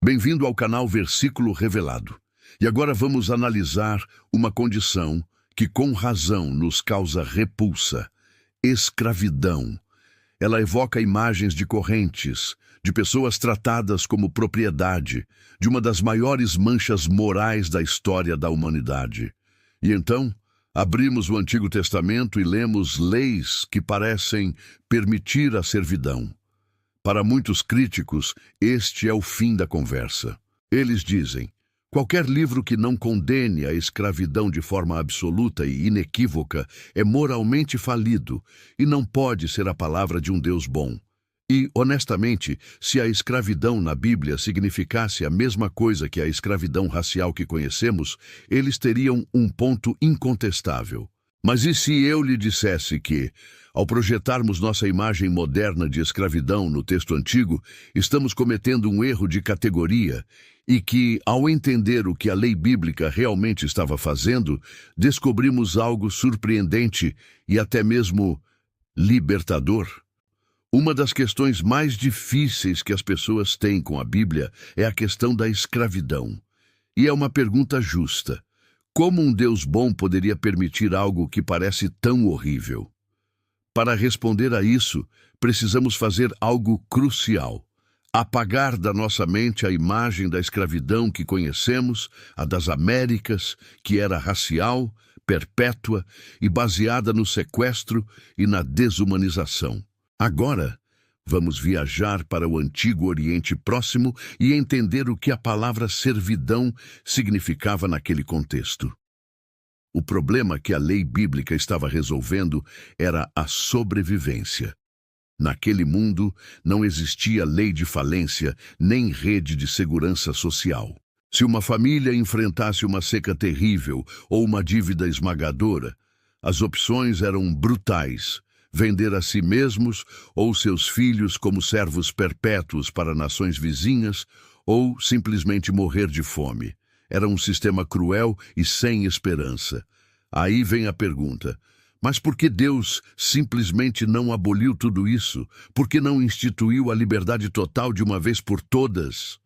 Bem-vindo ao canal Versículo Revelado. E agora vamos analisar uma condição que com razão nos causa repulsa: escravidão. Ela evoca imagens de correntes, de pessoas tratadas como propriedade, de uma das maiores manchas morais da história da humanidade. E então, abrimos o Antigo Testamento e lemos leis que parecem permitir a servidão. Para muitos críticos, este é o fim da conversa. Eles dizem: qualquer livro que não condene a escravidão de forma absoluta e inequívoca é moralmente falido e não pode ser a palavra de um Deus bom. E, honestamente, se a escravidão na Bíblia significasse a mesma coisa que a escravidão racial que conhecemos, eles teriam um ponto incontestável. Mas e se eu lhe dissesse que, ao projetarmos nossa imagem moderna de escravidão no texto antigo, estamos cometendo um erro de categoria e que, ao entender o que a lei bíblica realmente estava fazendo, descobrimos algo surpreendente e até mesmo libertador? Uma das questões mais difíceis que as pessoas têm com a Bíblia é a questão da escravidão. E é uma pergunta justa. Como um Deus bom poderia permitir algo que parece tão horrível? Para responder a isso, precisamos fazer algo crucial: apagar da nossa mente a imagem da escravidão que conhecemos, a das Américas, que era racial, perpétua e baseada no sequestro e na desumanização. Agora, vamos viajar para o Antigo Oriente Próximo e entender o que a palavra servidão significava naquele contexto. O problema que a lei bíblica estava resolvendo era a sobrevivência. Naquele mundo, não existia lei de falência nem rede de segurança social. Se uma família enfrentasse uma seca terrível ou uma dívida esmagadora, as opções eram brutais: vender a si mesmos ou seus filhos como servos perpétuos para nações vizinhas, ou simplesmente morrer de fome. Era um sistema cruel e sem esperança. Aí vem a pergunta: mas por que Deus simplesmente não aboliu tudo isso? Por que não instituiu a liberdade total de uma vez por todas?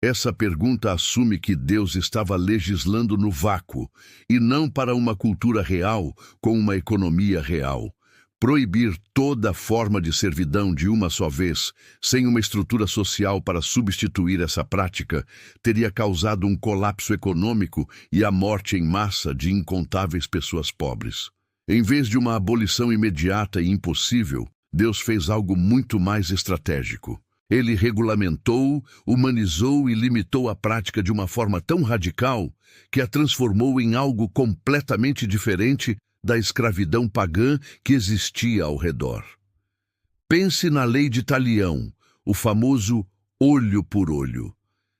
Essa pergunta assume que Deus estava legislando no vácuo e não para uma cultura real com uma economia real. Proibir toda forma de servidão de uma só vez, sem uma estrutura social para substituir essa prática, teria causado um colapso econômico e a morte em massa de incontáveis pessoas pobres. Em vez de uma abolição imediata e impossível, Deus fez algo muito mais estratégico. Ele regulamentou, humanizou e limitou a prática de uma forma tão radical que a transformou em algo completamente diferente da escravidão pagã que existia ao redor. Pense na lei de Talião, o famoso olho por olho.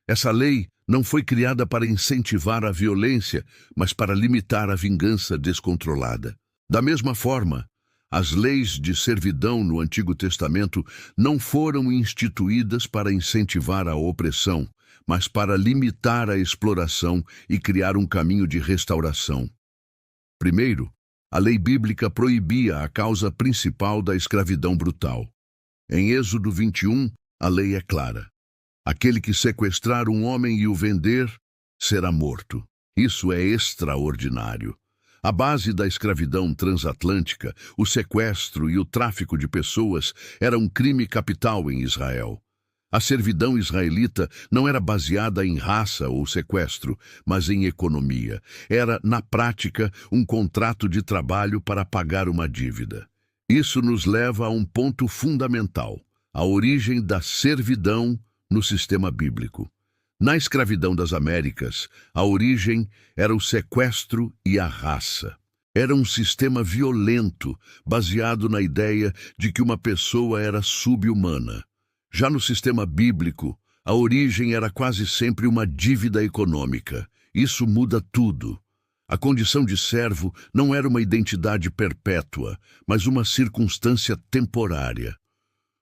Essa lei não foi criada para incentivar a violência, mas para limitar a vingança descontrolada. Da mesma forma, as leis de servidão no Antigo Testamento não foram instituídas para incentivar a opressão, mas para limitar a exploração e criar um caminho de restauração. Primeiro, a lei bíblica proibia a causa principal da escravidão brutal. Em Êxodo 21, a lei é clara: aquele que sequestrar um homem e o vender será morto. Isso é extraordinário. A base da escravidão transatlântica, o sequestro e o tráfico de pessoas, era um crime capital em Israel. A servidão israelita não era baseada em raça ou sequestro, mas em economia. Era, na prática, um contrato de trabalho para pagar uma dívida. Isso nos leva a um ponto fundamental: a origem da servidão no sistema bíblico. Na escravidão das Américas, a origem era o sequestro e a raça. Era um sistema violento, baseado na ideia de que uma pessoa era sub-humana. Já no sistema bíblico, a origem era quase sempre uma dívida econômica. Isso muda tudo. A condição de servo não era uma identidade perpétua, mas uma circunstância temporária.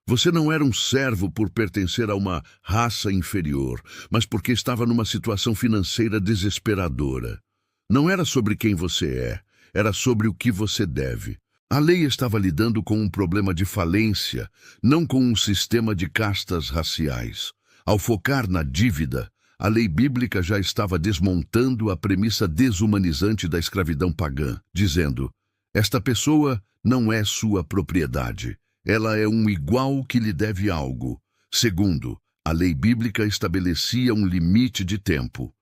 Você não era um servo por pertencer a uma raça inferior, mas porque estava numa situação financeira desesperadora. Não era sobre quem você é, era sobre o que você deve. A lei estava lidando com um problema de falência, não com um sistema de castas raciais. Ao focar na dívida, a lei bíblica já estava desmontando a premissa desumanizante da escravidão pagã, dizendo: esta pessoa não é sua propriedade, ela é um igual que lhe deve algo. Segundo, a lei bíblica estabelecia um limite de tempo.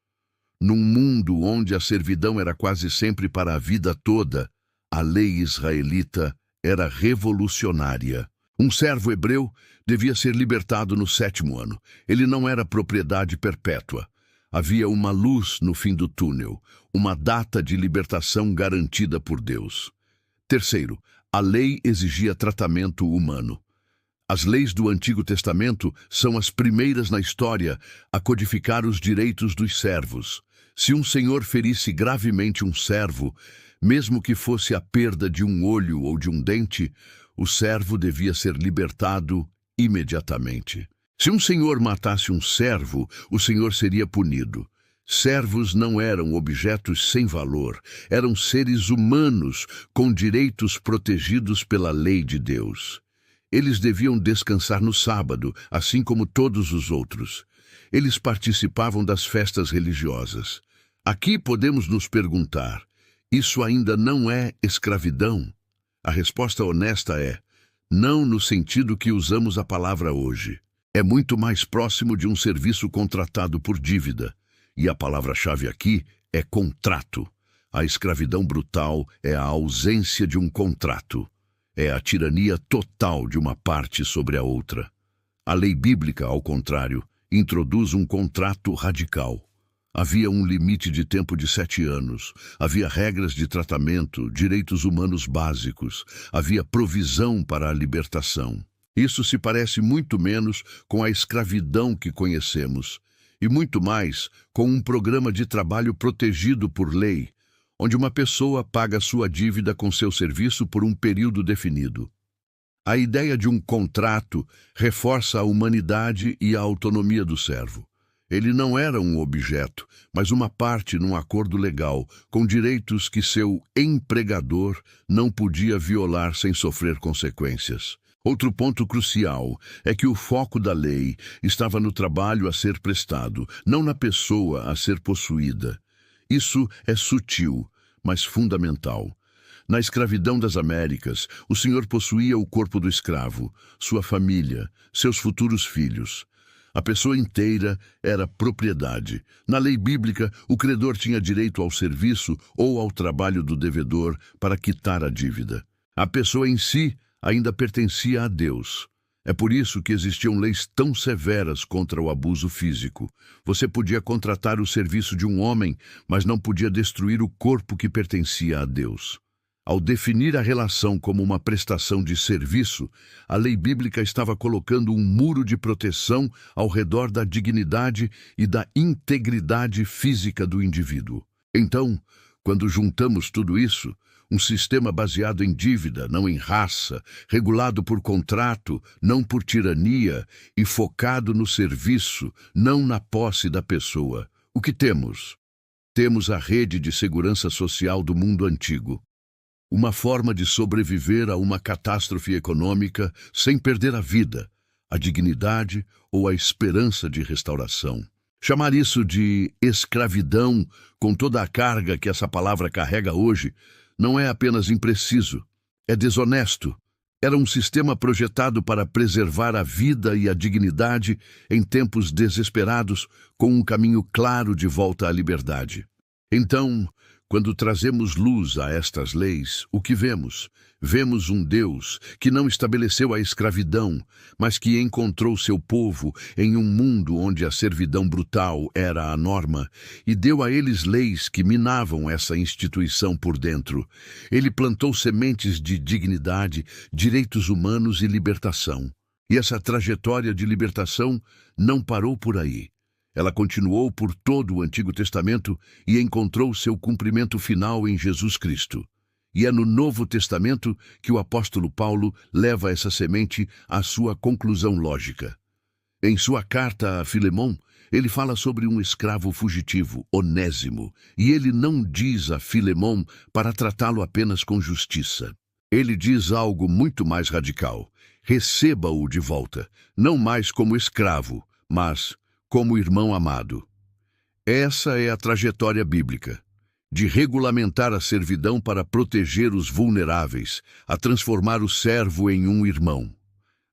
Num mundo onde a servidão era quase sempre para a vida toda, a lei israelita era revolucionária. Um servo hebreu devia ser libertado no 7º ano. Ele não era propriedade perpétua. Havia uma luz no fim do túnel, uma data de libertação garantida por Deus. Terceiro, a lei exigia tratamento humano. As leis do Antigo Testamento são as primeiras na história a codificar os direitos dos servos. Se um senhor ferisse gravemente um servo, mesmo que fosse a perda de um olho ou de um dente, o servo devia ser libertado imediatamente. Se um senhor matasse um servo, o senhor seria punido. Servos não eram objetos sem valor, eram seres humanos com direitos protegidos pela lei de Deus. Eles deviam descansar no sábado, assim como todos os outros. Eles participavam das festas religiosas. Aqui podemos nos perguntar: isso ainda não é escravidão? A resposta honesta é: não no sentido que usamos a palavra hoje. É muito mais próximo de um serviço contratado por dívida. E a palavra-chave aqui é contrato. A escravidão brutal é a ausência de um contrato. É a tirania total de uma parte sobre a outra. A lei bíblica, ao contrário, introduz um contrato radical. Havia um limite de tempo de 7 anos, havia regras de tratamento, direitos humanos básicos, havia provisão para a libertação. Isso se parece muito menos com a escravidão que conhecemos, e muito mais com um programa de trabalho protegido por lei, onde uma pessoa paga sua dívida com seu serviço por um período definido. A ideia de um contrato reforça a humanidade e a autonomia do servo. Ele não era um objeto, mas uma parte num acordo legal, com direitos que seu empregador não podia violar sem sofrer consequências. Outro ponto crucial é que o foco da lei estava no trabalho a ser prestado, não na pessoa a ser possuída. Isso é sutil, mas fundamental. Na escravidão das Américas, o senhor possuía o corpo do escravo, sua família, seus futuros filhos. A pessoa inteira era propriedade. Na lei bíblica, o credor tinha direito ao serviço ou ao trabalho do devedor para quitar a dívida. A pessoa em si ainda pertencia a Deus. É por isso que existiam leis tão severas contra o abuso físico. Você podia contratar o serviço de um homem, mas não podia destruir o corpo que pertencia a Deus. Ao definir a relação como uma prestação de serviço, a lei bíblica estava colocando um muro de proteção ao redor da dignidade e da integridade física do indivíduo. Então, quando juntamos tudo isso, um sistema baseado em dívida, não em raça, regulado por contrato, não por tirania, e focado no serviço, não na posse da pessoa. O que temos? Temos a rede de segurança social do mundo antigo. Uma forma de sobreviver a uma catástrofe econômica sem perder a vida, a dignidade ou a esperança de restauração. Chamar isso de escravidão, com toda a carga que essa palavra carrega hoje, não é apenas impreciso, é desonesto. Era um sistema projetado para preservar a vida e a dignidade em tempos desesperados, com um caminho claro de volta à liberdade. Então, quando trazemos luz a estas leis, o que vemos? Vemos um Deus que não estabeleceu a escravidão, mas que encontrou seu povo em um mundo onde a servidão brutal era a norma e deu a eles leis que minavam essa instituição por dentro. Ele plantou sementes de dignidade, direitos humanos e libertação. E essa trajetória de libertação não parou por aí. Ela continuou por todo o Antigo Testamento e encontrou seu cumprimento final em Jesus Cristo. E é no Novo Testamento que o apóstolo Paulo leva essa semente à sua conclusão lógica. Em sua carta a Filemão, ele fala sobre um escravo fugitivo, Onésimo, e ele não diz a Filemão para tratá-lo apenas com justiça. Ele diz algo muito mais radical: receba-o de volta, não mais como escravo, mas como irmão amado. Essa é a trajetória bíblica, de regulamentar a servidão para proteger os vulneráveis, a transformar o servo em um irmão.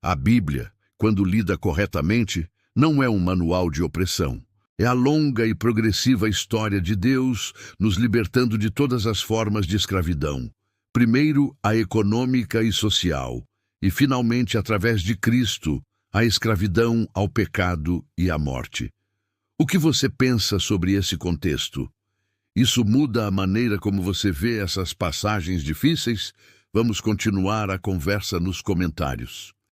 A Bíblia, quando lida corretamente, não é um manual de opressão. É a longa e progressiva história de Deus nos libertando de todas as formas de escravidão. Primeiro, a econômica e social, e finalmente, através de Cristo, a escravidão ao pecado e à morte. O que você pensa sobre esse contexto? Isso muda a maneira como você vê essas passagens difíceis? Vamos continuar a conversa nos comentários.